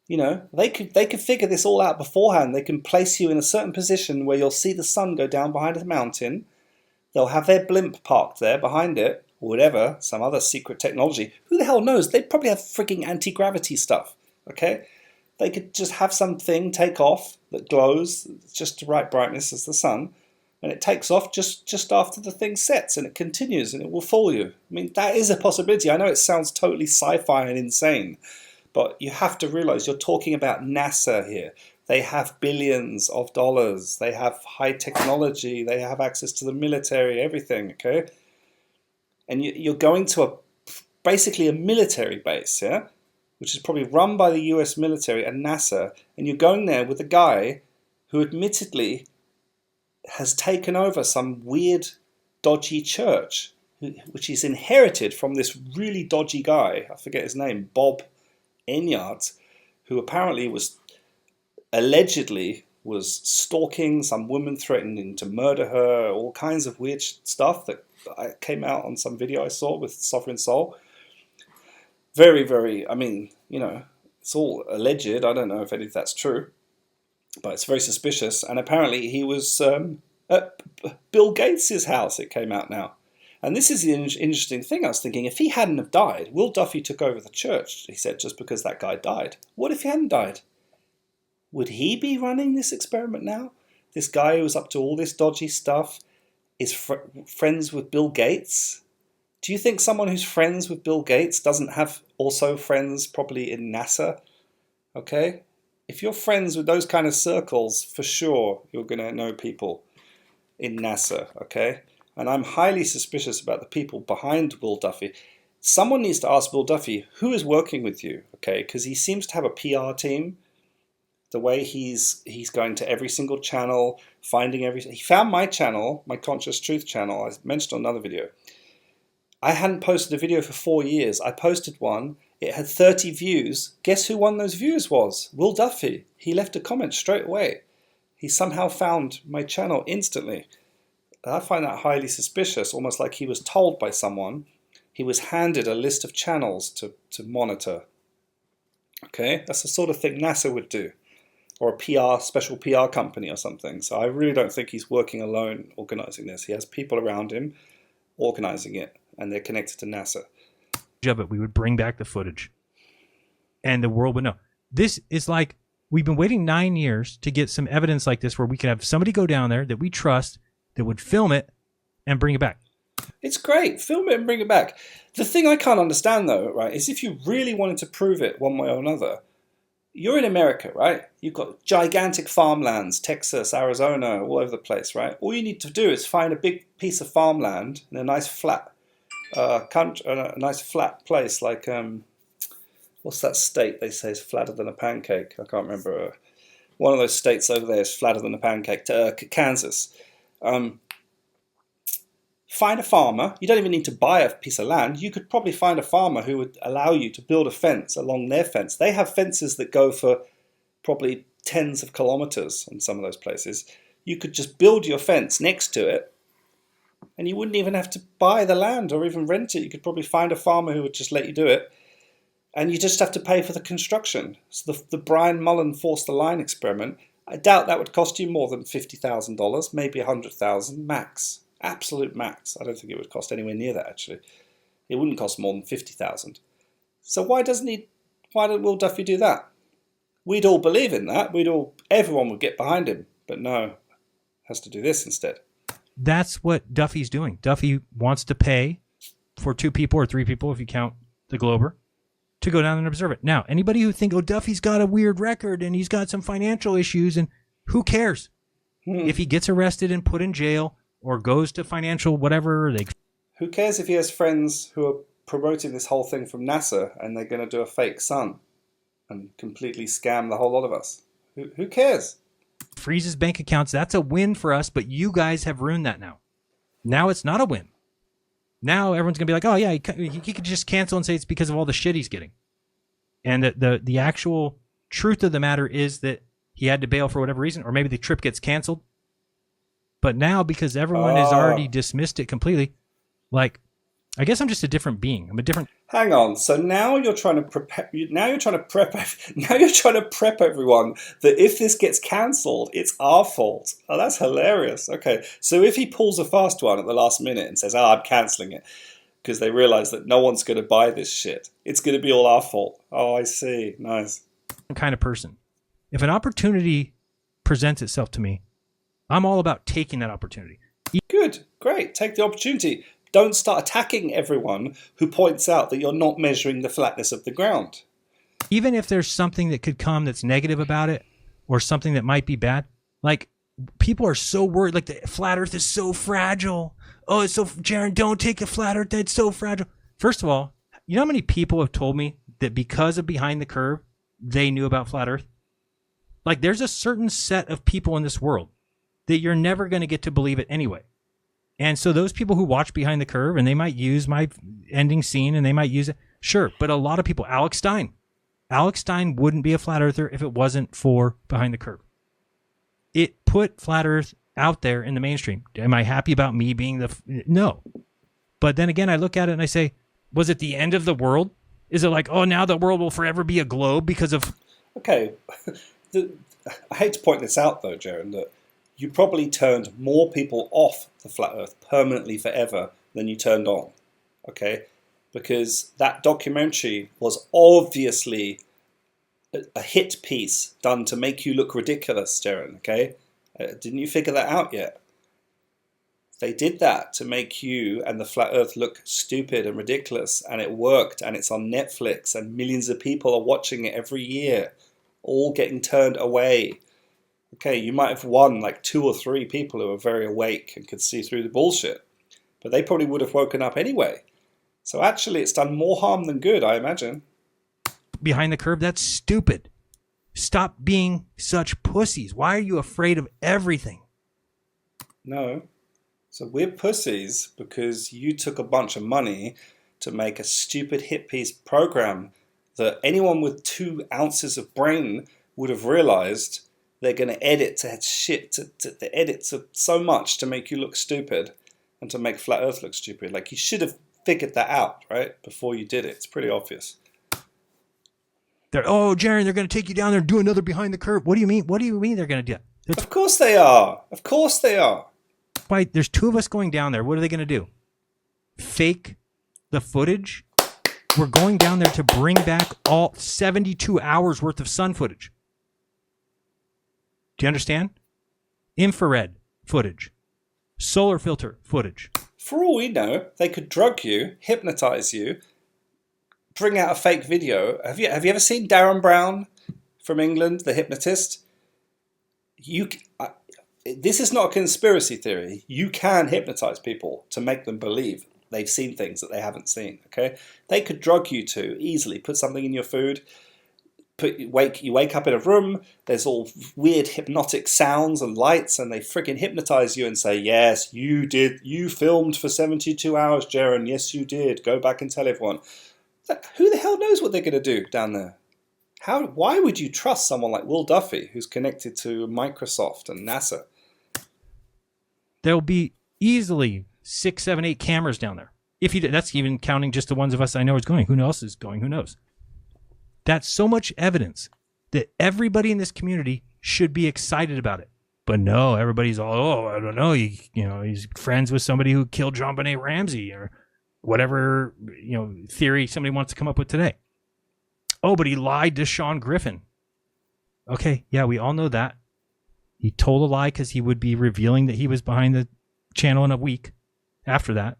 you know, they could figure this all out beforehand. They can place you in a certain position where you'll see the sun go down behind the mountain. They'll have their blimp parked there behind it, or whatever, some other secret technology. Who the hell knows? They'd probably have freaking anti-gravity stuff, okay? They could just have something take off that glows just the right brightness as the sun, and it takes off just after the thing sets, and it continues, and it will fool you. I mean, that is a possibility. I know it sounds totally sci-fi and insane, but you have to realize you're talking about NASA here. They have billions of dollars. They have high technology. They have access to the military, everything, okay? And you're going to basically a military base, yeah? Which is probably run by the US military and NASA, and you're going there with a guy who admittedly has taken over some weird, dodgy church, which he's inherited from this really dodgy guy, I forget his name, Bob Enyart, who apparently was allegedly was stalking some woman, threatening to murder her, all kinds of weird stuff that came out on some video I saw with Sovereign Soul. Very, very, I mean, it's all alleged. I don't know if any of that's true, but it's very suspicious. And apparently he was at Bill Gates' house, it came out now. And this is the interesting thing. I was thinking, if he hadn't have died, Will Duffy took over the church, he said, just because that guy died. What if he hadn't died? Would he be running this experiment now? This guy who's up to all this dodgy stuff is friends with Bill Gates? Do you think someone who's friends with Bill Gates doesn't have also friends probably in NASA? Okay? If you're friends with those kind of circles, for sure you're going to know people in NASA, okay? And I'm highly suspicious about the people behind Will Duffy. Someone needs to ask Will Duffy, who is working with you, okay? Because he seems to have a PR team. The way he's going to every single channel, finding everything. He found my channel, my Conscious Truth channel. I mentioned on another video. I hadn't posted a video for 4 years. I posted one. It had 30 views. Guess who one of those views was? Will Duffy. He left a comment straight away. He somehow found my channel instantly. I find that highly suspicious, almost like he was told by someone. He was handed a list of channels to monitor. Okay, that's the sort of thing NASA would do. Or a special PR company or something. So I really don't think he's working alone organizing this. He has people around him organizing it, and they're connected to NASA. Of it, we would bring back the footage, and the world would know. This is like, we've been waiting 9 years to get some evidence like this, where we could have somebody go down there that we trust, that would film it and bring it back. It's great. Film it and bring it back. The thing I can't understand, though, right, is if you really wanted to prove it one way or another, you're in America, right? You've got gigantic farmlands, Texas, Arizona, all over the place, right? All you need to do is find a big piece of farmland in a nice flat country, a nice flat place like, what's that state they say is flatter than a pancake? I can't remember. One of those states over there is flatter than a pancake. Kansas. Find a farmer. You don't even need to buy a piece of land. You could probably find a farmer who would allow you to build a fence along their fence. They have fences that go for probably tens of kilometers in some of those places. You could just build your fence next to it, and you wouldn't even have to buy the land or even rent it. You could probably find a farmer who would just let you do it, and you just have to pay for the construction. So the Brian Mullen Force the Line experiment, I doubt that would cost you more than $50,000, maybe $100,000 max. Absolute max. I don't think it would cost anywhere near that, actually. It wouldn't cost more than $50,000. So why don't Will Duffy do that? We'd all believe in that. Everyone would get behind him. But no, has to do this instead. That's what Duffy's doing. Duffy wants to pay for 2 people or 3 people, if you count the Glober, to go down and observe it. Now, anybody who think, Duffy's got a weird record and he's got some financial issues, and who cares? If he gets arrested and put in jail or goes to financial whatever, who cares if he has friends who are promoting this whole thing from NASA and they're going to do a fake sun and completely scam the whole lot of us? Who cares? Freezes bank accounts. That's a win for us, but you guys have ruined that now. Now it's not a win. Now everyone's going to be like, oh yeah, he could just cancel and say it's because of all the shit he's getting. And the actual truth of the matter is that he had to bail for whatever reason, or maybe the trip gets canceled. But now, because everyone has already dismissed it completely, like, I guess I'm just a different being. I'm a different. Hang on. So now you're trying to prepare. Now you're trying to prep everyone that if this gets cancelled, it's our fault. Oh, that's hilarious. Okay. So if he pulls a fast one at the last minute and says, I'm cancelling it because they realise that no one's going to buy this shit, it's going to be all our fault. Oh, I see. Nice. Kind of person. If an opportunity presents itself to me, I'm all about taking that opportunity. Good. Great. Take the opportunity. Don't start attacking everyone who points out that you're not measuring the flatness of the ground. Even if there's something that could come that's negative about it, or something that might be bad, like, people are so worried, like the flat earth is so fragile. Oh, it's so, Jeran, don't take a flat earth, it's so fragile. First of all, you know how many people have told me that because of Behind the Curve, they knew about flat earth? Like, there's a certain set of people in this world that you're never going to get to believe it anyway. And so those people who watch Behind the Curve, and they might use my ending scene and they might use it, sure. But a lot of people, Alex Stein wouldn't be a flat earther if it wasn't for Behind the Curve. it put flat Earth out there in the mainstream. Am I happy about me being no? But then again, I look at it and I say, was it the end of the world? Is it like, oh, now the world will forever be a globe because of... Okay. I hate to point this out, though, Jeran, that you probably turned more people off the flat Earth permanently forever than you turned on. Okay? Because that documentary was obviously a hit piece done to make you look ridiculous, Jeran, okay? Didn't you figure that out yet? They did that to make you and the flat Earth look stupid and ridiculous, and it worked, and it's on Netflix, and millions of people are watching it every year, all getting turned away. Okay, you might have won like 2 or 3 people who are very awake and could see through the bullshit, but they probably would have woken up anyway. So actually, it's done more harm than good, I imagine. Behind the curve, that's stupid. Stop being such pussies. Why are you afraid of everything? No. So we're pussies because you took a bunch of money to make a stupid hit piece program that anyone with 2 ounces of brain would have realized they're going to edit to shit, to edit to so much to make you look stupid and to make Flat Earth look stupid. Like, you should have figured that out, right, before you did it. It's pretty obvious. Oh, Jeran, they're going to take you down there and do another behind the curve. What do you mean? What do you mean they're going to do that? Of course they are. Of course they are. Why, there's 2 of us going down there. What are they going to do? Fake the footage? We're going down there to bring back all 72 hours worth of sun footage. Do you understand? Infrared footage. Solar filter footage. For all we know, they could drug you, hypnotize you, bring out a fake video. Have you ever seen Darren Brown from England, the hypnotist? This is not a conspiracy theory. You can hypnotize people to make them believe they've seen things that they haven't seen. Okay, they could drug you to easily put something in your food. You wake up in a room. There's all weird hypnotic sounds and lights, and they freaking hypnotize you and say, "Yes, you did. You filmed for 72 hours, Jeran. Yes, you did. Go back and tell everyone." Who the hell knows what they're going to do down there? Why would you trust someone like Will Duffy, who's connected to Microsoft and NASA? There'll be easily 6, 7, 8 cameras down there. That's even counting just the ones of us I know is going. Who else is going? Who knows? That's so much evidence that everybody in this community should be excited about it. But no, everybody's all, oh, I don't know. He's friends with somebody who killed John Benet Ramsey or whatever, theory somebody wants to come up with today. Oh, but he lied to Sean Griffin. Okay, yeah, we all know that. He told a lie because he would be revealing that he was behind the channel in a week after that.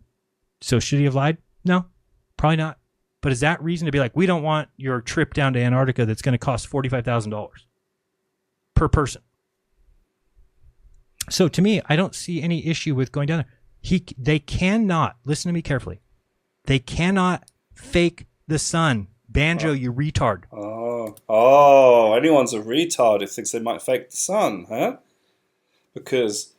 So should he have lied? No, probably not. But is that reason to be like, we don't want your trip down to Antarctica that's going to cost $45,000 per person? So to me, I don't see any issue with going down there. They cannot, listen to me carefully, they cannot fake the sun. Banjo, you retard. Anyone's a retard who thinks they might fake the sun, huh? Because,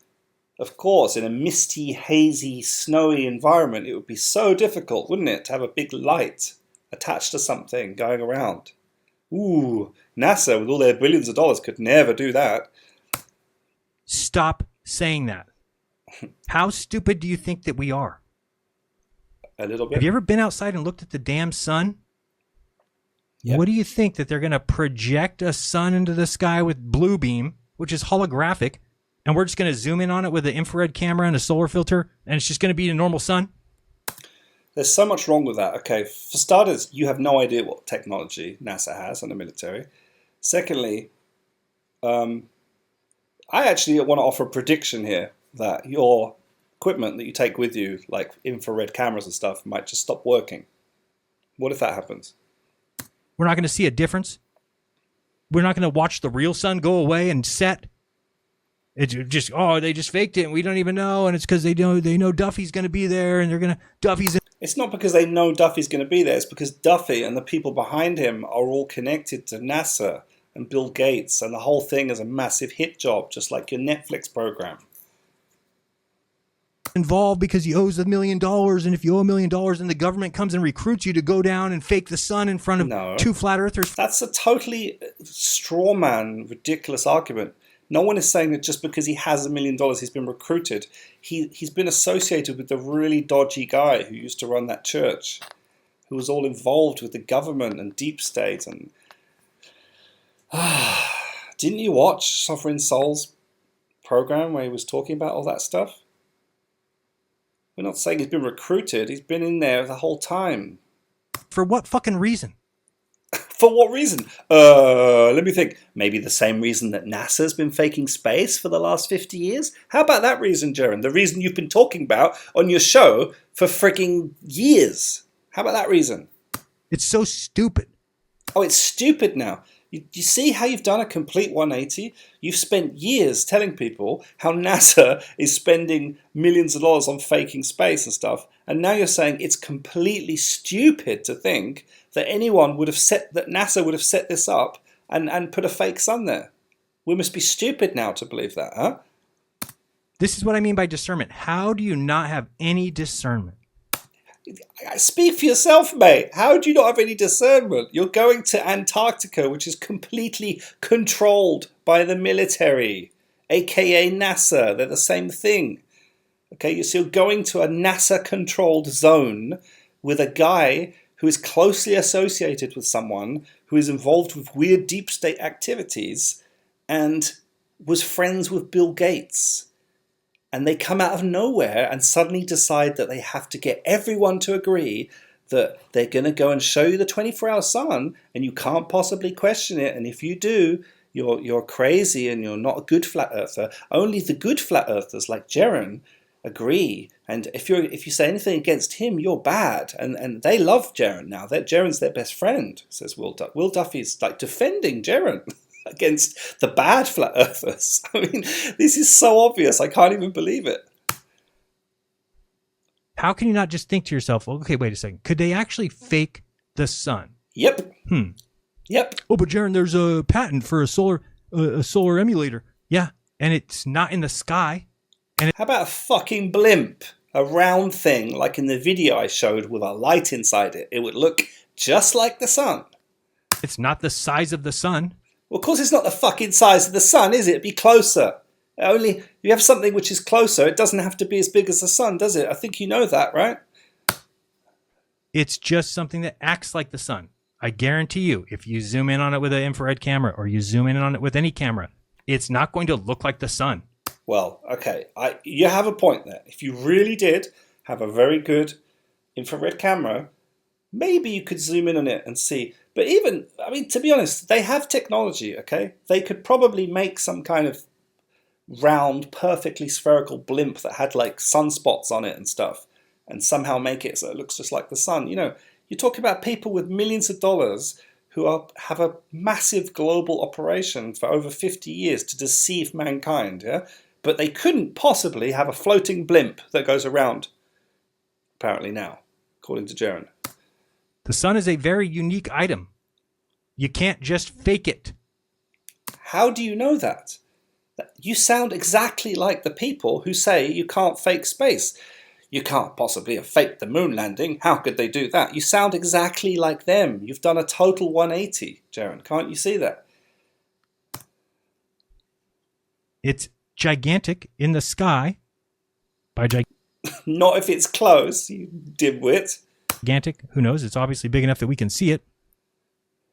of course, in a misty, hazy, snowy environment, it would be so difficult, wouldn't it, to have a big light attached to something going around. Ooh, NASA, with all their billions of dollars, could never do that. Stop saying that. How stupid do you think that we are? A little bit. Have you ever been outside and looked at the damn sun? Yeah. What do you think, that they're going to project a sun into the sky with blue beam, which is holographic, and we're just going to zoom in on it with an infrared camera and a solar filter, and it's just going to be a normal sun? There's so much wrong with that. Okay, for starters, you have no idea what technology NASA has and the military. Secondly, I actually want to offer a prediction here that your equipment that you take with you, like infrared cameras and stuff, might just stop working. What if that happens? We're not going to see a difference. We're not going to watch the real sun go away and set. It's just, they just faked it and we don't even know, and it's because they know Duffy's going to be there, and Duffy's. It's not because they know Duffy's going to be there. It's because Duffy and the people behind him are all connected to NASA and Bill Gates, and the whole thing is a massive hit job, just like your Netflix program. Involved because he owes $1 million, and if you owe $1 million, then the government comes and recruits you to go down and fake the sun in front of 2 flat earthers. That's a totally straw man, ridiculous argument. No one is saying that just because he has $1 million, he's been recruited. He's been associated with the really dodgy guy who used to run that church, who was all involved with the government and deep state. And didn't you watch Sovereign Soul's program where he was talking about all that stuff? We're not saying he's been recruited. He's been in there the whole time. For what fucking reason? For what reason? Let me think. Maybe the same reason that NASA's been faking space for the last 50 years? How about that reason, Jeran? The reason you've been talking about on your show for freaking years. How about that reason? It's so stupid. Oh, it's stupid now. You see how you've done a complete 180? You've spent years telling people how NASA is spending millions of dollars on faking space and stuff, and now you're saying it's completely stupid to think that NASA would have set this up and put a fake sun there. We must be stupid now to believe that, huh? This is what I mean by discernment. How do you not have any discernment? Speak for yourself, mate. How do you not have any discernment? You're going to Antarctica, which is completely controlled by the military, aka NASA. They're the same thing. Okay, so you're going to a NASA-controlled zone with a guy who is closely associated with someone who is involved with weird deep state activities and was friends with Bill Gates. And they come out of nowhere and suddenly decide that they have to get everyone to agree that they're going to go and show you the 24-hour sun and you can't possibly question it. And if you do, you're crazy and you're not a good flat earther. Only the good flat earthers like Jeran agree. And if you say anything against him, you're bad. And they love Jeran now. Jeran's their best friend, says Will Duffy. Will Duffy's like defending Jeran against the bad flat earthers. I mean, this is so obvious. I can't even believe it. How can you not just think to yourself, okay, wait a second. Could they actually fake the sun? Yep. Yep. Oh, but Jeran, there's a patent for a solar emulator. Yeah, and it's not in the sky. And how about a fucking blimp? A round thing like in the video I showed with a light inside it. It would look just like the sun. It's not the size of the sun. Well, of course it's not the fucking size of the sun, is it? It'd be closer. Only you have something which is closer, it doesn't have to be as big as the sun, does it? I think you know that, right? It's just something that acts like the sun. I guarantee you, if you zoom in on it with an infrared camera or you zoom in on it with any camera, it's not going to look like the sun. Well, okay, you have a point there. If you really did have a very good infrared camera, maybe you could zoom in on it and see. But even, I mean, to be honest, they have technology, okay? They could probably make some kind of round, perfectly spherical blimp that had like sunspots on it and stuff and somehow make it so it looks just like the sun. You know, you talk about people with millions of dollars who have a massive global operation for over 50 years to deceive mankind, yeah? But they couldn't possibly have a floating blimp that goes around, apparently now, according to Jeran. The sun is a very unique item. You can't just fake it. How do you know that? You sound exactly like the people who say you can't fake space. You can't possibly have faked the moon landing. How could they do that? You sound exactly like them. You've done a total 180, Jeran. Can't you see that? It's gigantic in the sky. By Not if it's close, you dimwit. Gigantic, who knows? It's obviously big enough that we can see it.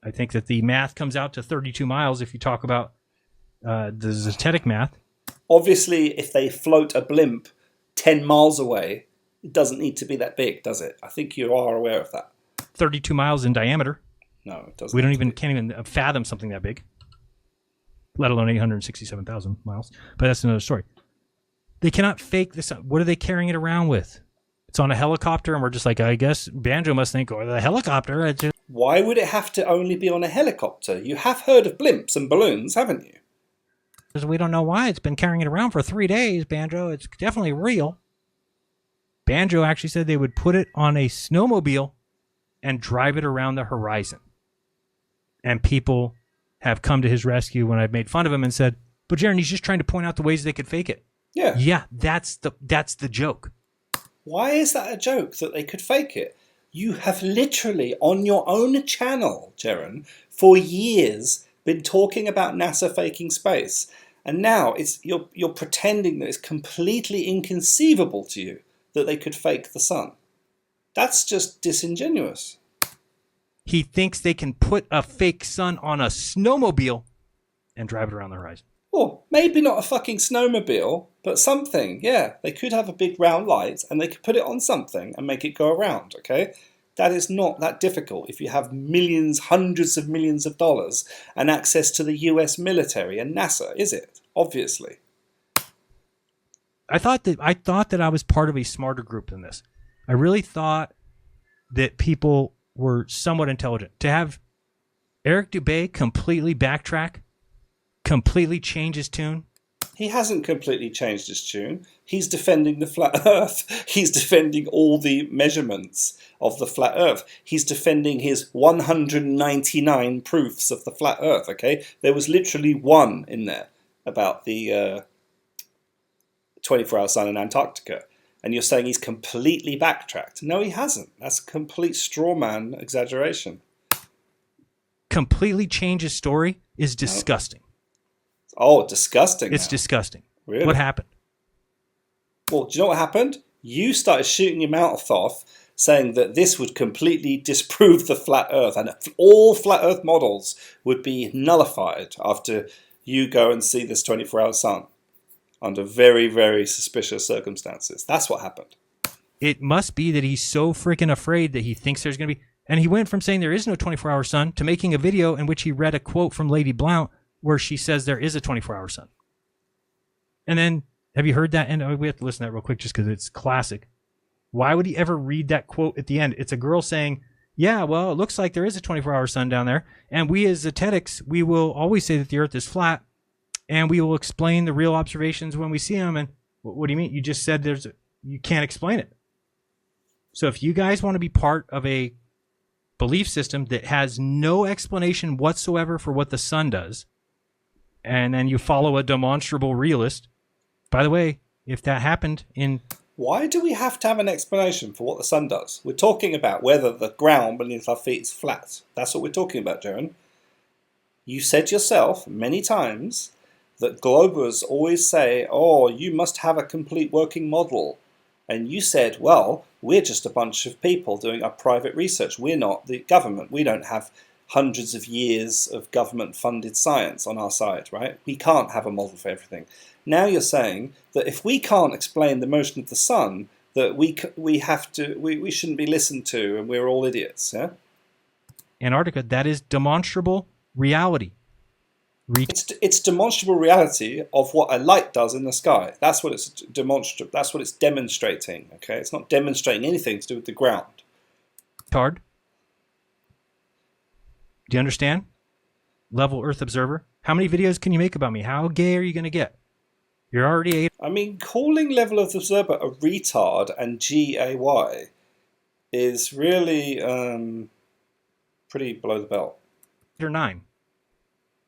I think that the math comes out to 32 miles if you talk about the zetetic math. Obviously, if they float a blimp 10 miles away, it doesn't need to be that big, does it? I think you are aware of that. 32 miles in diameter. No, it doesn't. We can't even fathom something that big, let alone 867,000 miles. But that's another story. They cannot fake this. What are they carrying it around with? It's on a helicopter, and we're just like, I guess Banjo must think, the helicopter. Why would it have to only be on a helicopter? You have heard of blimps and balloons, haven't you? Because we don't know why. It's been carrying it around for 3 days, Banjo. It's definitely real. Banjo actually said they would put it on a snowmobile and drive it around the horizon. And people have come to his rescue when I've made fun of him and said, but Jeran, he's just trying to point out the ways they could fake it. Yeah. Yeah, that's the joke. Why is that a joke that they could fake it? You have literally, on your own channel, Jeran, for years been talking about NASA faking space. And now you're pretending that it's completely inconceivable to you that they could fake the sun. That's just disingenuous. He thinks they can put a fake sun on a snowmobile and drive it around the horizon. Well, maybe not a fucking snowmobile, but something. Yeah, they could have a big round light and they could put it on something and make it go around, okay? That is not that difficult if you have millions, hundreds of millions of dollars and access to the US military and NASA, is it? Obviously. I thought that I was part of a smarter group than this. I really thought that people were somewhat intelligent. To have Eric Dubé completely backtrack, completely change his tune. He hasn't completely changed his tune. He's defending the flat earth. He's defending all the measurements of the flat earth. He's defending his 199 proofs of the flat earth, okay? There was literally one in there about the 24-hour sun in Antarctica. And you're saying he's completely backtracked. No, he hasn't. That's a complete straw man exaggeration. Completely change his story is disgusting. Oh, disgusting. It's disgusting. Really? What happened? Well, do you know what happened? You started shooting your mouth off saying that this would completely disprove the flat earth and all flat earth models would be nullified after you go and see this 24-hour sun under very, very suspicious circumstances. That's what happened. It must be that he's so freaking afraid that he thinks there's going to be... And he went from saying there is no 24-hour sun to making a video in which he read a quote from Lady Blount where she says there is a 24-hour sun. And then, have you heard that? And we have to listen to that real quick just because it's classic. Why would he ever read that quote at the end? It's a girl saying, yeah, well, it looks like there is a 24-hour sun down there. And we as Zetics, we will always say that the earth is flat. And we will explain the real observations when we see them. And what do you mean? You just said you can't explain it. So if you guys want to be part of a belief system that has no explanation whatsoever for what the sun does, and then you follow a demonstrable realist. By the way, if that happened in... Why do we have to have an explanation for what the sun does? We're talking about whether the ground beneath our feet is flat. That's what we're talking about, Jeran. You said yourself many times that globers always say, oh, you must have a complete working model. And you said, well, we're just a bunch of people doing our private research. We're not the government. We don't have hundreds of years of government-funded science on our side, right? We can't have a model for everything. Now you're saying that if we can't explain the motion of the sun, that we shouldn't be listened to, and we're all idiots, yeah? Antarctica, that is demonstrable reality. It's demonstrable reality of what a light does in the sky. That's what it's That's what it's demonstrating. Okay, it's not demonstrating anything to do with the ground. Tard, do you understand? Level Earth Observer. How many videos can you make about me? How gay are you going to get? You're already 8. I mean, calling Level Earth Observer a retard and GAY is really pretty below the belt. 8 or 9.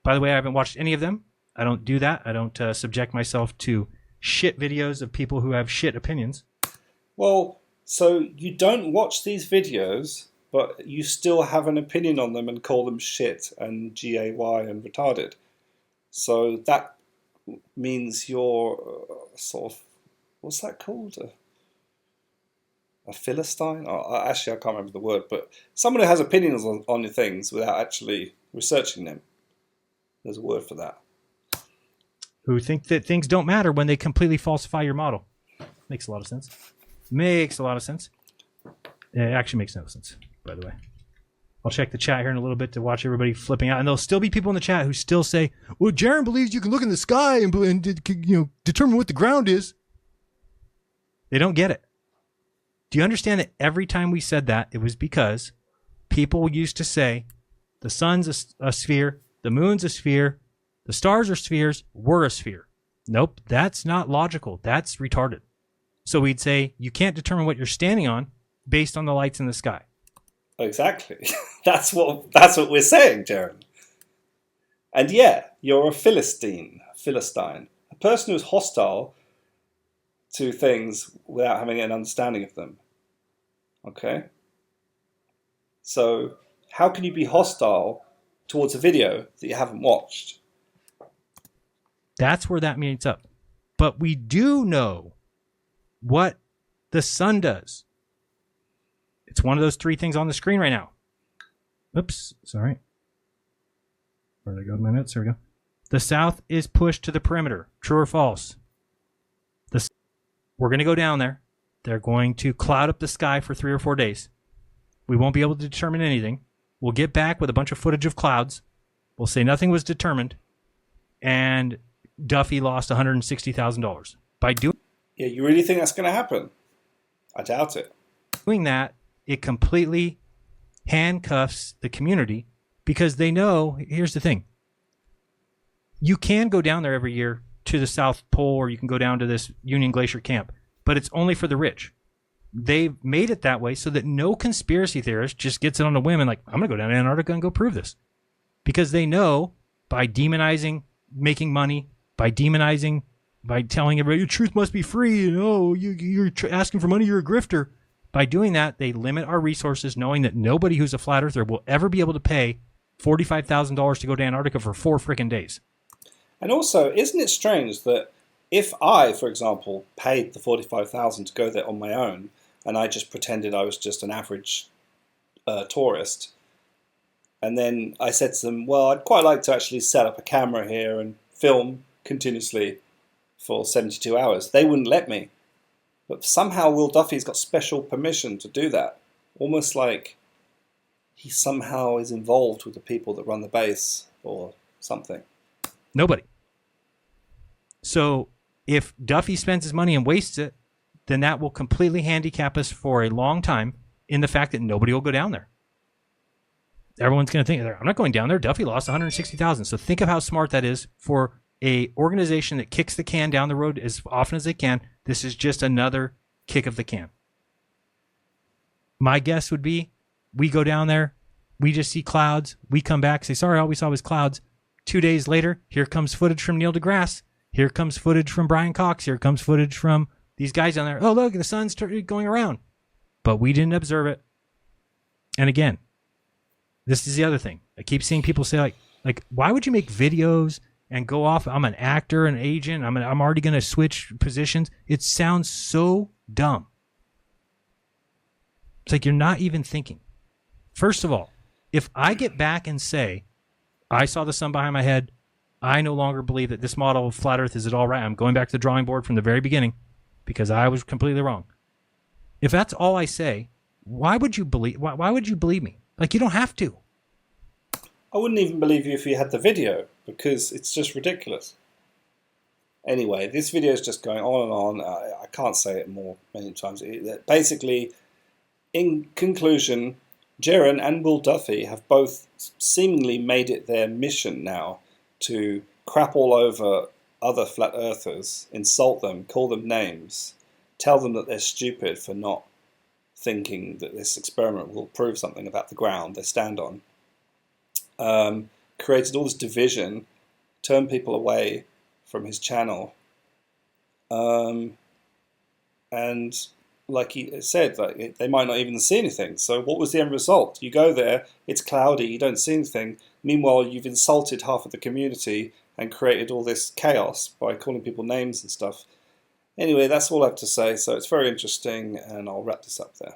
By the way, I haven't watched any of them. I don't do that. I don't subject myself to shit videos of people who have shit opinions. Well, so you don't watch these videos, but you still have an opinion on them and call them shit and GAY and retarded. So that means you're sort of, what's that called? A Philistine? Oh, actually, I can't remember the word, but someone who has opinions on things without actually researching them. There's a word for that. Who think that things don't matter when they completely falsify your model. Makes a lot of sense. Makes a lot of sense. It actually makes no sense, by the way. I'll check the chat here in a little bit to watch everybody flipping out. And there'll still be people in the chat who still say, well, Jeran believes you can look in the sky and determine what the ground is. They don't get it. Do you understand that every time we said that, it was because people used to say the sun's a sphere, the moon's a sphere, the stars are spheres, we're a sphere. Nope, that's not logical. That's retarded. So we'd say you can't determine what you're standing on based on the lights in the sky. Exactly. That's what we're saying, Jeran. And yeah, you're a Philistine, a person who's hostile to things without having an understanding of them. Okay? So how can you be hostile towards a video that you haven't watched? That's where that meets up. But we do know what the sun does. It's one of those three things on the screen right now. Oops, sorry. Where did I go? My notes. There we go. The South is pushed to the perimeter. True or false? We're going to go down there. They're going to cloud up the sky for 3 or 4 days. We won't be able to determine anything. We'll get back with a bunch of footage of clouds. We'll say nothing was determined. And Duffy lost $160,000. By doing Yeah, you really think that's going to happen? I doubt it. doing that, it completely handcuffs the community because they know, here's the thing. You can go down there every year to the South Pole, or you can go down to this Union Glacier camp, but it's only for the rich. They've made it that way so that no conspiracy theorist just gets it on a whim and like, I'm going to go down to Antarctica and go prove this. Because they know by demonizing making money, by demonizing, by telling everybody, your truth must be free, you're asking for money, you're a grifter. By doing that, they limit our resources, knowing that nobody who's a flat earther will ever be able to pay $45,000 to go to Antarctica for 4 freaking days. And also, isn't it strange that if I, for example, paid the $45,000 to go there on my own, and I just pretended I was just an average tourist, and then I said to them, well, I'd quite like to actually set up a camera here and film continuously for 72 hours. They wouldn't let me. But somehow Will Duffy's got special permission to do that. Almost like he somehow is involved with the people that run the base or something. Nobody. So if Duffy spends his money and wastes it, then that will completely handicap us for a long time in the fact that nobody will go down there. Everyone's going to think, I'm not going down there. Duffy lost $160,000. So think of how smart that is for a organization that kicks the can down the road as often as they can. This is just another kick of the can. My guess would be we go down there, we just see clouds, we come back, say, sorry, all we saw was clouds. 2 days later, here comes footage from Neil deGrasse. Here comes footage from Brian Cox. Here comes footage from these guys down there. Oh, look, the sun's going around. But we didn't observe it. And again, this is the other thing. I keep seeing people say, like, why would you make videos and go off? I'm an actor, an agent. I'm already going to switch positions. It sounds so dumb. It's like you're not even thinking. First of all, if I get back and say, I saw the sun behind my head, I no longer believe that this model of flat Earth is at all right. I'm going back to the drawing board from the very beginning because I was completely wrong. If that's all I say, why would you believe? Why would you believe me? Like, you don't have to. I wouldn't even believe you if you had the video because it's just ridiculous. Anyway, this video is just going on and on. I can't say it many times. Basically, in conclusion, Jeran and Will Duffy have both seemingly made it their mission now to crap all over other flat earthers, insult them, call them names, tell them that they're stupid for not thinking that this experiment will prove something about the ground they stand on. Created all this division, turned people away from his channel. And like he said, like, they might not even see anything. So what was the end result? You go there, it's cloudy, you don't see anything. Meanwhile, you've insulted half of the community and created all this chaos by calling people names and stuff. Anyway, that's all I have to say. So it's very interesting, and I'll wrap this up there.